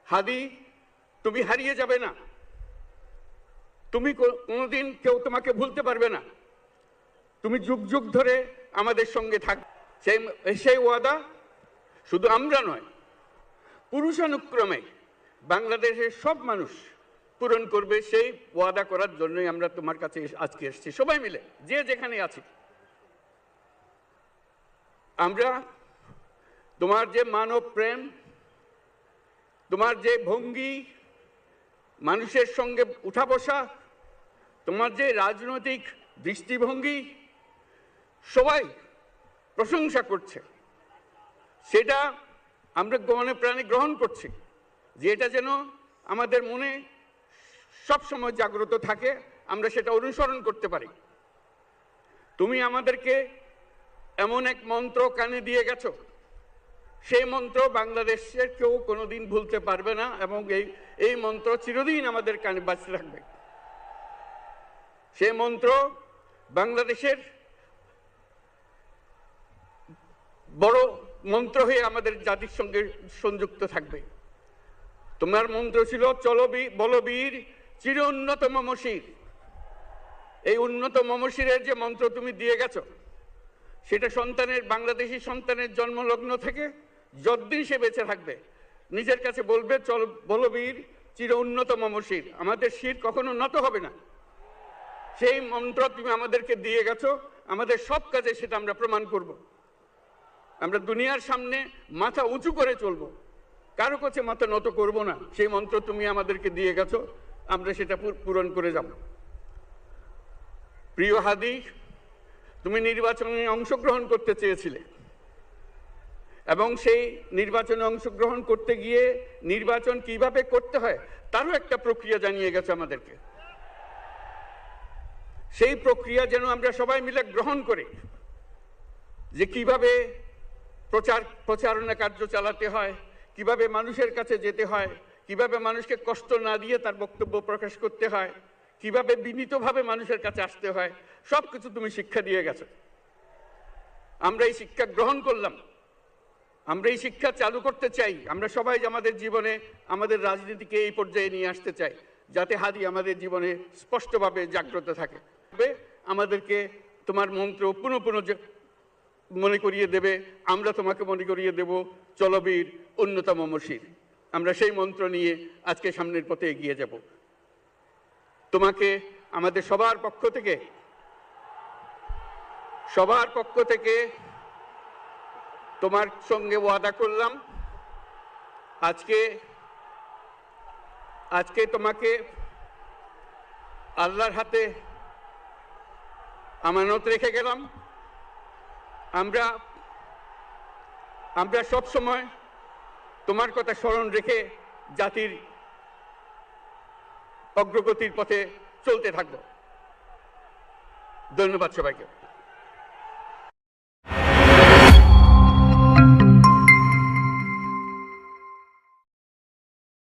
হাদি, তুমি হারিয়ে যাবে না, তুমি কোনোদিন কেউ তোমাকে ভুলতে পারবে না, তুমি যুগ যুগ ধরে আমাদের সঙ্গে থাকবে। সেই ওয়াদা শুধু আমরা নয়, পুরুষানুক্রমে বাংলাদেশের সব মানুষ পূরণ করবে। সেই ওয়াদা করার জন্যই আমরা তোমার কাছে আজকে এসেছি, সবাই মিলে যে যেখানে আছি। আমরা তোমার যে মানব প্রেম, তোমার যে ভঙ্গি, মানুষের সঙ্গে উঠা বসা, তোমার যে রাজনৈতিক দৃষ্টিভঙ্গি, সবাই প্রশংসা করছে। সেটা আমরা মনে প্রাণে গ্রহণ করছি, যে এটা যেন আমাদের মনে সবসময় জাগ্রত থাকে, আমরা সেটা অনুসরণ করতে পারি। তুমি আমাদেরকে এমন এক মন্ত্র কানে দিয়ে গেছো, সেই মন্ত্র বাংলাদেশের কেউ কোনোদিন ভুলতে পারবে না, এবং এই মন্ত্র চিরদিন আমাদের কানে বাজতে থাকবে। সেই মন্ত্র বাংলাদেশের বড় মন্ত্র হয়ে আমাদের জাতির সঙ্গে সংযুক্ত থাকবে। তোমার মন্ত্র ছিল চলো বলবীর চির উন্নত মমশির। এই উন্নত মমশিরের যে মন্ত্র তুমি দিয়ে গেছো, সেটা বাংলাদেশি সন্তানের জন্মলগ্ন থেকে যতদিন সে বেঁচে থাকবে নিজের কাছে বলবে, চল বলবীর চির উন্নত মমশির, আমাদের শির কখনো নত হবে না। সেই মন্ত্র তুমি আমাদেরকে দিয়ে গেছো, আমাদের সব কাজে সেটা আমরা প্রমাণ করব। আমরা দুনিয়ার সামনে মাথা উঁচু করে চলবো, কারো কাছে মাথা নত করব না। সেই মন্ত্র তুমি আমাদেরকে দিয়ে গেছো, আমরা সেটা পূরণ করে যাব। প্রিয় হাদি, তুমি নির্বাচনে অংশগ্রহণ করতে চেয়েছিলে, এবং সেই নির্বাচনে অংশগ্রহণ করতে গিয়ে নির্বাচন কিভাবে করতে হয় তারও একটা প্রক্রিয়া জানিয়ে গেছে আমাদেরকে। সেই প্রক্রিয়া যেন আমরা সবাই মিলে গ্রহণ করি, যে কিভাবে প্রচারণা কার্য চালাতে হয়, কিভাবে মানুষের কাছে যেতে হয়, কিভাবে মানুষকে কষ্ট না দিয়ে তার বক্তব্য প্রকাশ করতে হয়, কিভাবে বিনীতভাবে মানুষের কাছে আসতে হয়, সব কিছু তুমি শিক্ষা দিয়ে গেছো। আমরা এই শিক্ষা গ্রহণ করলাম, আমরা এই শিক্ষা চালু করতে চাই। আমরা সবাই আমাদের জীবনে আমাদের রাজনীতিকে এই পর্যায়ে নিয়ে আসতে চাই, যাতে হাদি আমাদের জীবনে স্পষ্টভাবে জাগ্রত থাকে। আমাদেরকে তোমার মন্ত্র পুনঃ পুনঃ মনে করিয়ে দেবে, আমরা তোমাকে মনে করিয়ে দেব চলবীর উন্নত মমশির। আমরা সেই মন্ত্র নিয়ে আজকে সামনের পথে এগিয়ে যাব। তোমাকে আমাদের সবার পক্ষ থেকে তোমার সঙ্গে ওয়াদা করলাম, আজকে তোমাকে আল্লাহর হাতে আমানত রেখে গেলাম। আমরা সব সময় তোমার কথা স্মরণ রেখে জাতির অগ্রগতির পথে চলতে থাকব। ধন্যবাদ সবাইকে।